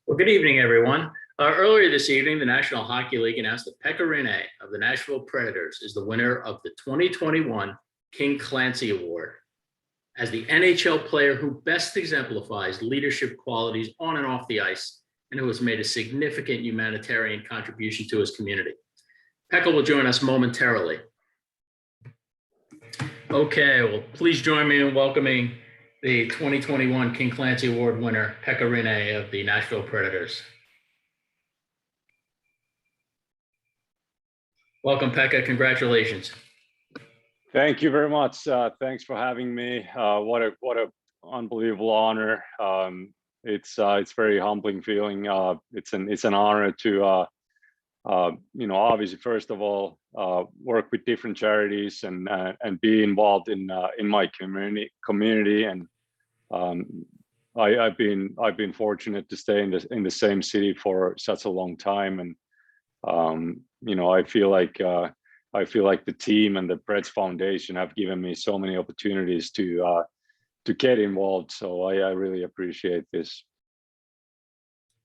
Well, good evening, everyone. Earlier this evening, the National Hockey League announced that Pekka Rinne of the Nashville Predators is the winner of the 2021 King Clancy Award as the NHL player who best exemplifies leadership qualities on and off the ice and who has made a significant humanitarian contribution to his community. Pekka will join us momentarily. Okay, well, please join me in welcoming the 2021 King Clancy Award winner, Pekka Rinne of the Nashville Predators. Welcome, Pekka. Congratulations. Thank you very much. Thanks for having me. What a unbelievable honor. It's very humbling feeling. It's an honor to obviously first of all work with different charities and be involved in my community. And I've been fortunate to stay in the same city for such a long time, and I feel like the team and the Preds Foundation have given me so many opportunities to get involved. So I really appreciate this.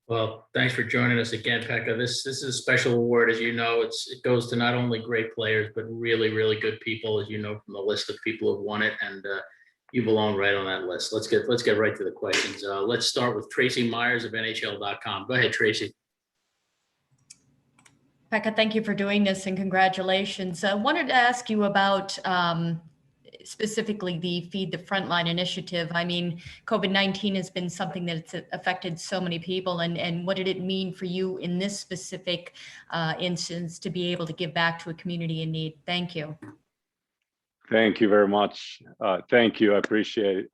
Well, thanks for joining us again, Pekka. This is a special award, as you know. It goes to not only great players, but really, really good people, as you know from the list of people who've won it, and you belong right on that list. Let's get right to the questions. Let's start with Tracy Myers of NHL.com. Go ahead, Tracy. Pekka, thank you for doing this and congratulations. I wanted to ask you about specifically the Feed the Frontline initiative. I mean, COVID-19 has been something that's affected so many people, and what did it mean for you in this specific instance to be able to give back to a community in need? Thank you. Thank you very much. Thank you. I appreciate it.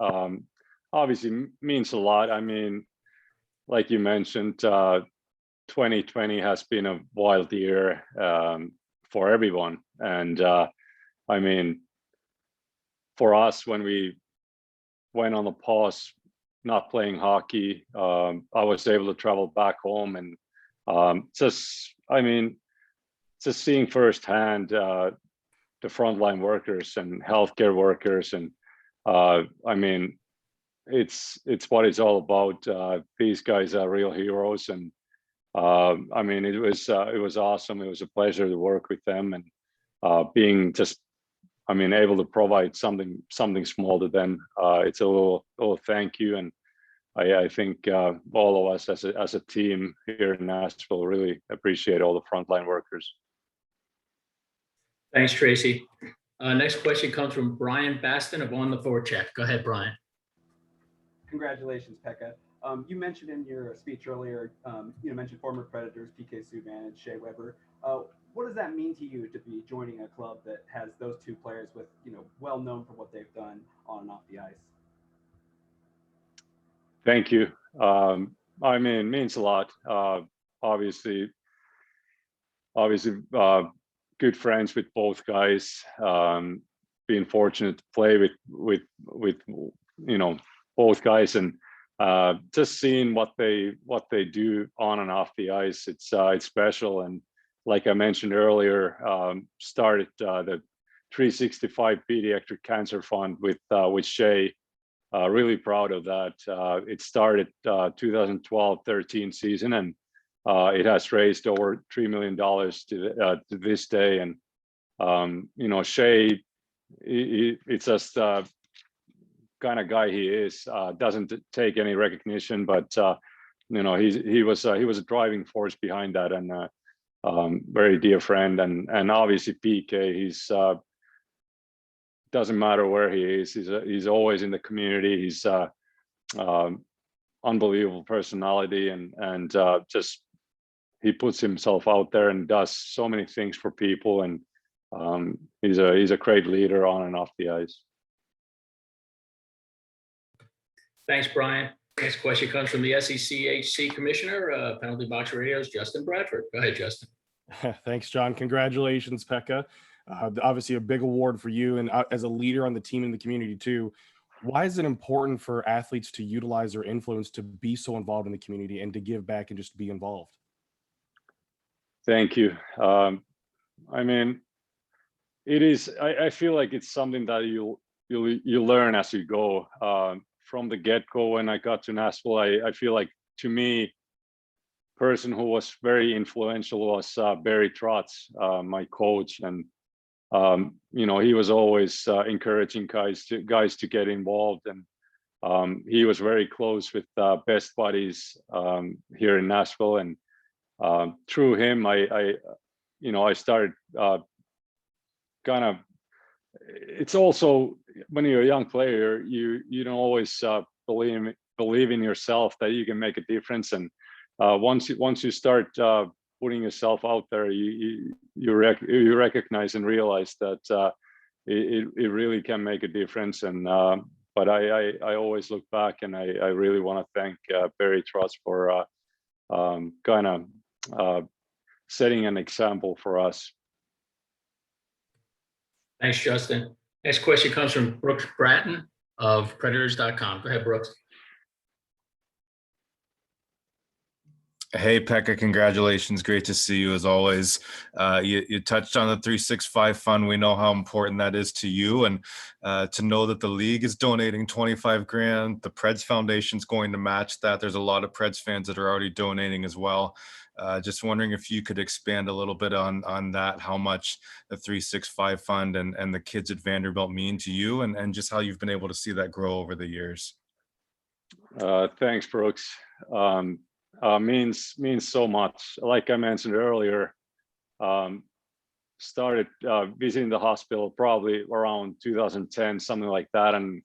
Obviously means a lot. I mean, like you mentioned, 2020 has been a wild year for everyone. And I mean, for us, when we went on the pause, not playing hockey, I was able to travel back home and just seeing firsthand the frontline workers and healthcare workers. And I mean, it's what it's all about. These guys are real heroes. And I mean, it was awesome. It was a pleasure to work with them, and being just, I mean, able to provide something small to them. It's a little thank you, and I think all of us as a team here in Nashville really appreciate all the frontline workers. Thanks, Tracy. Next question comes from Brian Baston of On the Forecheck. Go ahead, Brian. Congratulations, Pekka. You mentioned in your speech earlier, you mentioned former Predators, PK Subban and Shea Weber. What does that mean to you to be joining a club that has those two players with, well known for what they've done on and off the ice? Thank you. I mean, it means a lot. Obviously, good friends with both guys. Being fortunate to play with both guys, and just seeing what they do on and off the ice, it's special. And like I mentioned earlier, started the 365 Pediatric Cancer Fund with Shea. Really proud of that. It started 2012-13 season, and it has raised over $3 million to this day. And Shea, it's just kind of guy he is. Doesn't take any recognition, but he was a driving force behind that, and very dear friend. And obviously PK, he's doesn't matter where he is, he's always in the community. He's unbelievable personality, and just he puts himself out there and does so many things for people, and he's a great leader on and off the ice. Thanks, Brian. Next question comes from the SECHC Commissioner, Penalty Box Radio's Justin Bradford. Go ahead, Justin. Thanks, John. Congratulations, Pekka. Obviously a big award for you, and as a leader on the team and the community too. Why is it important for athletes to utilize their influence to be so involved in the community and to give back and just be involved? Thank you. I mean, it is. I feel like it's something that you learn as you go. From the get-go, when I got to Nashville, I feel like, to me, person who was very influential was Barry Trotz, my coach, and he was always encouraging guys to get involved, and he was very close with best buddies here in Nashville, and through him, I started kind of. It's also when you're a young player, you don't always believe in yourself that you can make a difference, and once you start putting yourself out there, you recognize and realize that it really can make a difference. And but I always look back, and I really want to thank Barry Trotz for kind of setting an example for us. Thanks, Justin. Next question comes from Brooks Bratton of Predators.com. Go ahead, Brooks. Hey, Pekka, congratulations. Great to see you as always. You touched on the 365 fund. We know how important that is to you, and to know that the league is donating 25 grand, the Preds Foundation's going to match that. There's a lot of Preds fans that are already donating as well. Just wondering if you could expand a little bit on that, how much the 365 fund and the kids at Vanderbilt mean to you, and just how you've been able to see that grow over the years. Thanks, Brooks. Means so much. Like I mentioned earlier, started visiting the hospital probably around 2010, something like that, and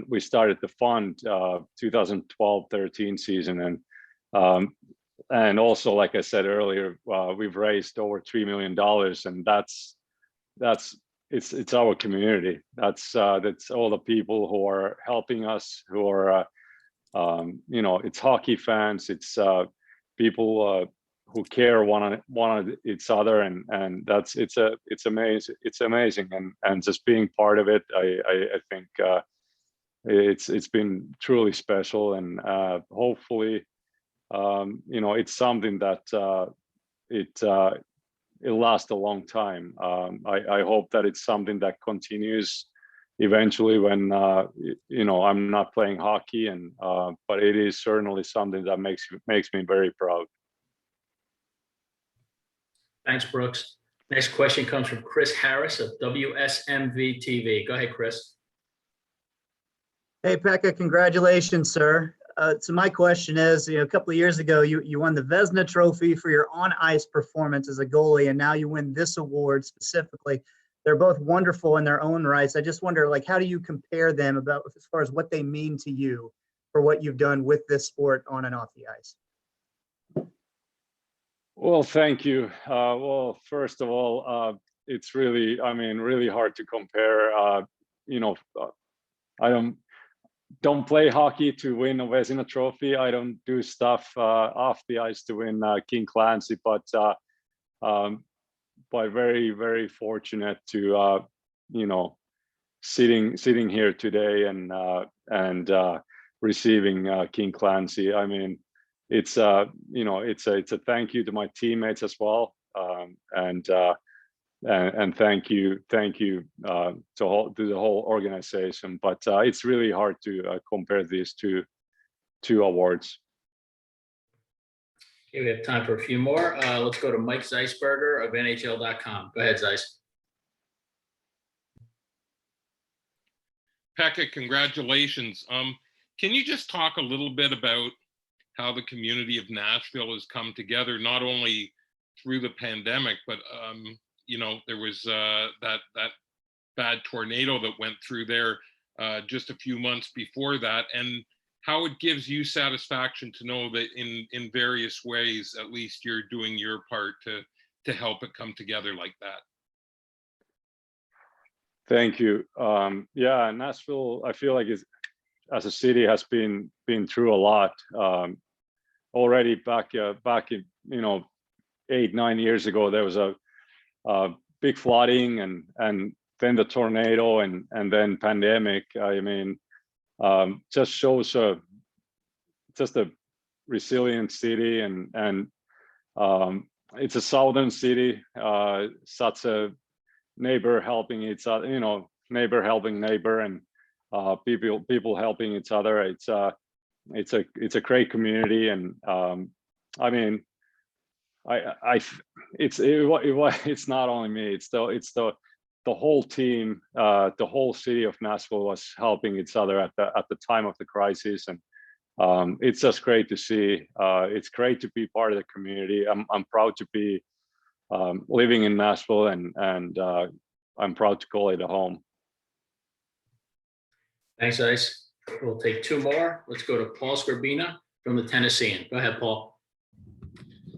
we started the fund 2012-13 season, and also, like I said earlier, we've raised over $3 million, and it's our community. That's all the people who are helping us, who are it's hockey fans, it's people who care one on each other, and it's amazing, and just being part of it, I think it's been truly special, and hopefully it's something that it'll last a long time. I hope that it's something that continues eventually when I'm not playing hockey, and but it is certainly something that makes me very proud. Thanks, Brooks. Next question comes from Chris Harris of WSMV TV. Go ahead, Chris. Hey, Pekka, congratulations, sir. So my question is, a couple of years ago, you won the Vezina Trophy for your on-ice performance as a goalie, and now you win this award specifically. They're both wonderful in their own rights. I just wonder, how do you compare them about as far as what they mean to you for what you've done with this sport on and off the ice? Well, thank you. Well, first of all, it's really hard to compare. I don't play hockey to win a Vezina Trophy. I don't do stuff off the ice to win King Clancy, but very, very fortunate to sitting here today and receiving King Clancy. I mean, it's a thank you to my teammates as well, and thank you to the whole organization. But it's really hard to compare these two awards. Okay, we have time for a few more. Let's go to Mike Zeisberger of NHL.com. Go ahead, Zeiss. Pekka, congratulations. Can you just talk a little bit about how the community of Nashville has come together, not only through the pandemic, but there was that bad tornado that went through there just a few months before that, and how it gives you satisfaction to know that in various ways, at least you're doing your part to help it come together like that. Thank you. Yeah, Nashville, I feel like as a city has been through a lot already. Back in 8-9 years ago, there was a big flooding, and then the tornado, and then pandemic. I mean, just shows just a resilient city, and it's a southern city, such a neighbor helping each other, neighbor helping neighbor, and people helping each other. It's a great community, and I mean, it's not only me. It's the whole team. The whole city of Nashville was helping each other at the time of the crisis, and it's just great to see. It's great to be part of the community. I'm proud to be living in Nashville, and I'm proud to call it a home. Thanks, Ice. We'll take two more. Let's go to Paul Scorbina from the Tennessean. Go ahead, Paul.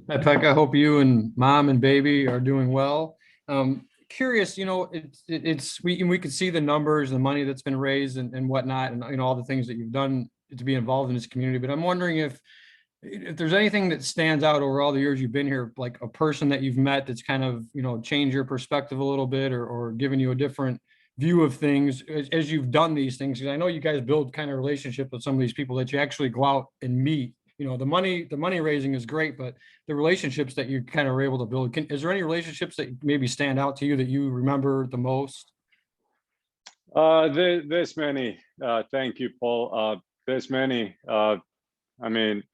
Hi, Pekka. I hope you and mom and baby are doing well. Curious, we could see the numbers, the money that's been raised and whatnot, and all the things that you've done to be involved in this community. But I'm wondering if there's anything that stands out over all the years you've been here, like a person that you've met that's kind of, changed your perspective a little bit, or given you a different view of things as you've done these things. Because I know you guys build kind of relationship with some of these people that you actually go out and meet. The money raising is great, but the relationships that you kind of were able to build, is there any relationships that maybe stand out to you that you remember the most? There's many. Thank you, Paul. There's many. I mean,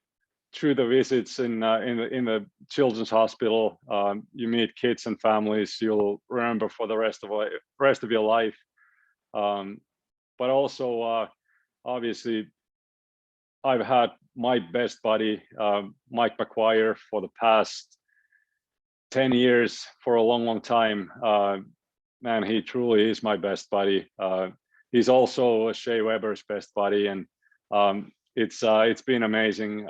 through the visits in the children's hospital, you meet kids and families you'll remember for the rest of your life. But also, obviously, I've had my best buddy, Mike McGuire, for the past 10 years, for a long time. Man, he truly is my best buddy. He's also Shea Weber's best buddy, and it's been amazing.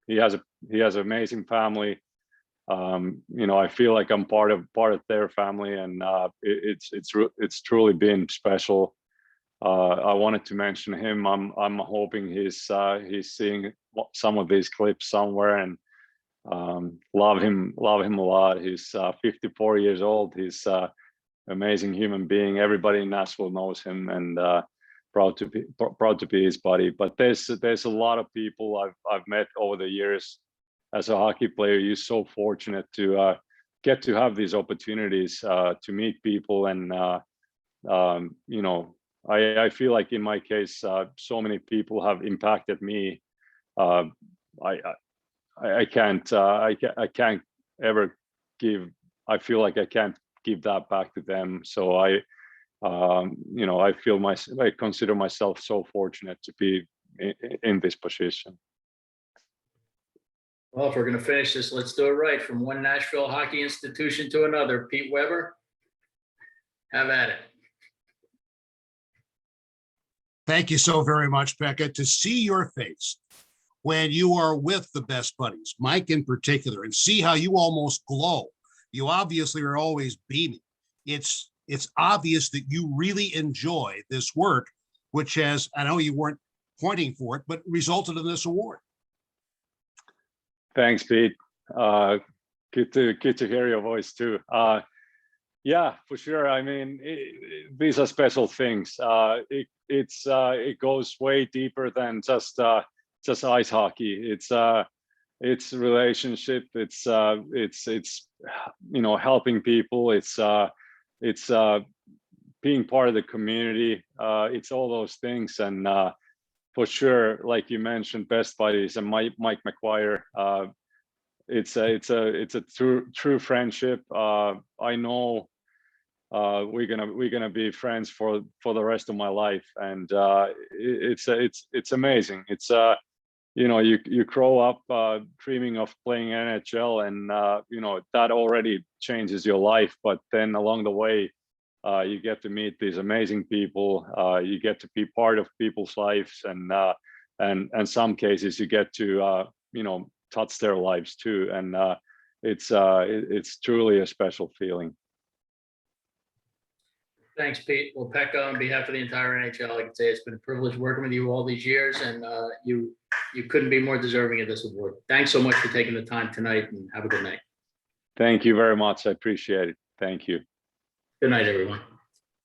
He has an amazing family. I feel like I'm part of their family, and it's truly been special. I wanted to mention him. I'm hoping he's seeing some of these clips somewhere, and love him a lot. He's 54 years old. He's amazing human being. Everybody in Nashville knows him, and proud to be his buddy. But there's a lot of people I've met over the years. As a hockey player, you're so fortunate to get to have these opportunities to meet people, and I feel like in my case, so many people have impacted me. I can't ever give. I feel like I can't give that back to them. So I consider myself so fortunate to be in this position. Well, if we're going to finish this, let's do it right. From one Nashville hockey institution to another, Pete Weber, have at it. Thank you so very much, Pekka. To see your face when you are with the best buddies, Mike in particular, and see how you almost glow. You obviously are always beaming. It's obvious that you really enjoy this work, which has, I know you weren't pointing for it, but resulted in this award. Thanks, Pete. Good to hear your voice too. Yeah, for sure. I mean, these are special things. It goes way deeper than just ice hockey. It's relationship. It's helping people. It's being part of the community. It's all those things, and for sure, like you mentioned, best buddies and Mike McGuire. It's a true friendship. I know we're gonna be friends for the rest of my life, and it's amazing. It's you grow up dreaming of playing NHL, and that already changes your life. But then along the way, you get to meet these amazing people. You get to be part of people's lives, and in some cases you get to touch their lives too. And it's truly a special feeling. Thanks, Pete. Well, Pekka, on behalf of the entire NHL, I can say it's been a privilege working with you all these years, and you couldn't be more deserving of this award. Thanks so much for taking the time tonight, and have a good night. Thank you very much. I appreciate it. Thank you. Good night, everyone.